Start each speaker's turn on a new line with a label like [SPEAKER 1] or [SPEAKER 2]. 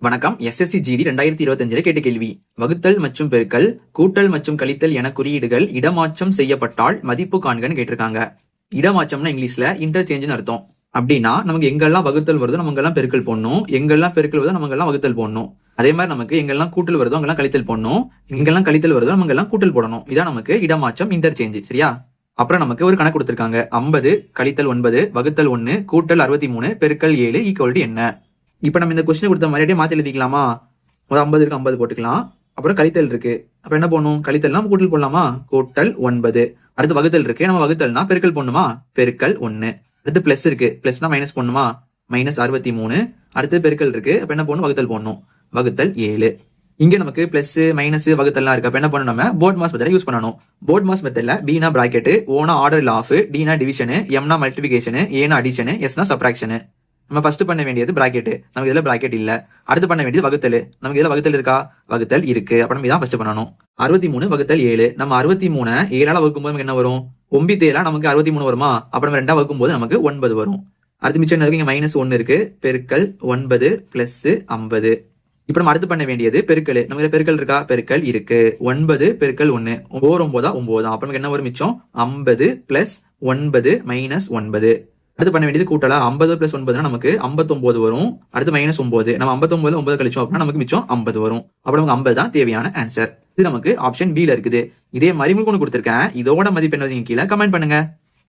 [SPEAKER 1] வணக்கம். SSC GD 2025 கேட்ட கேள்வி. வகுத்தல் மற்றும் பெருக்கல், கூட்டல் மற்றும் கழித்தல் என குறியீடுகள் இடமாற்றம் செய்யப்பட்டால் மதிப்பு காண்கன்னு கேட்டிருக்காங்க. இடமாற்றம்னா இங்கிலீஷ்ல இன்டர்சேஞ்சுன்னு அர்த்தம். அப்படின்னா நமக்கு எங்கெல்லாம் வகுத்தல் வருதோ நமக்கெல்லாம் பெருக்கல் போடணும், எங்கெல்லாம் பெருக்கல் வருதோ நமக்கெல்லாம் வகுத்தல் போடணும். அதே மாதிரி நமக்கு எங்கெல்லாம் கூட்டல் வருதோ அங்கெல்லாம் கழித்தல் போடணும், எங்கெல்லாம் கழித்தல் வருதோ நமக்கெல்லாம் கூட்டல் போடணும். இதான் நமக்கு இடமாற்றம், இன்டர்சேஞ்ச். சரியா? அப்புறம் நமக்கு ஒரு கணக்கு கொடுத்திருக்காங்க. 50 கழித்தல் 9 வகுத்தல் 1 கூட்டல் 63 பெருக்கல் 7 ஈக்குவல் என்ன? இப்ப நம்ம இந்த கொஸ்டின் கொடுத்த மாதிரியே மாத்தி எழுதிக்கலாமா? ஒரு 50 இருக்கு, 50 போட்டுக்கலாம். அப்புறம் கழித்தல் இருக்கு, அப்ப என்ன போடணும்? கழித்தல்னா கூட்டல் போடலாமா? கூட்டல் 9. அடுத்து வகுத்தல் இருக்கு, நம்ம வகுத்தல்னா பெருக்கல் போடணுமா? பெருக்கல் 1. அடுத்து பிளஸ் இருக்கு, பிளஸ்னா மைனஸ் போடணுமா? மைனஸ் 63. அடுத்து பெருக்கல் இருக்கு, அப்ப என்ன போடணும்? வகுத்தல் போடணும். வகுத்தல் 7. இங்க நமக்கு பிளஸ் மைனஸ் வகுத்தல்லாம் இருக்கு, அப்ப என்ன பண்ணணும்? நம்ம போர்ட் மாஸ் மெத்தட யூஸ் பண்ணணும். போர்ட் மாஸ் மெத்தட்ல பினா பிராக்கெட், ஓனா order of, Tina division, எம்னா multiplication, ஏனா அடிஷன், எஸ்னா சப்ராக்ஷன். நம்ம ஃபர்ஸ்ட் பண்ண வேண்டியது பிராக்கெட், நமக்கு இதுல பிராக்கெட் இல்ல. அடுத்து பண்ண வேண்டியது வகுத்தல், நமக்கு இதுல வகுத்தல் இருக்கா? வகுத்தல் இருக்கு, அப்ப நம்ம இதான் ஃபர்ஸ்ட் பண்ணணும். 63 வகுத்தல் 7. நம்ம 63 7ஆல வகுக்கும்போது நமக்கு என்ன வரும்? 9 நமக்கு 63 வருமா? அப்ப நம்ம 2ஆ வகுக்கும்போது நமக்கு 9 வரும். அடுத்து மிச்சம் என்ன இருக்கு? இங்க மைனஸ் 1 இருக்கு, பெருக்கல் 9 பிளஸ் 50. இப்ப நம்ம அடுத்து பண்ண வேண்டியது பெருக்கல், நம்ம இதுல பெருக்கல் இருக்கா? பெருக்கல் இருக்கு. 9 பெருக்கல் 1 9 9 அப்ப நமக்கு என்ன வரும்? மிச்சம் 50 பிளஸ் 9 மைனஸ் 9. அடுத்து பண்ண வேண்டியது கூட்டலா. 50 பிளஸ் 9 நமக்கு 59 வரும். அடுத்து மைனஸ் 9, நம்ம 59 9 கழிச்சோம் அப்படின்னா நமக்கு மிச்சம் 50 வரும். அப்ப நமக்கு 50 தான் தேவையான ஆன்சர். இது நமக்கு ஆப்ஷன் B ல இருக்குது. இதே மாதிரி உங்களுக்கு கொடுத்திருக்கேன். இதோட மதிப்பு என்ன? நீங்க கீழே கமெண்ட் பண்ணுங்க.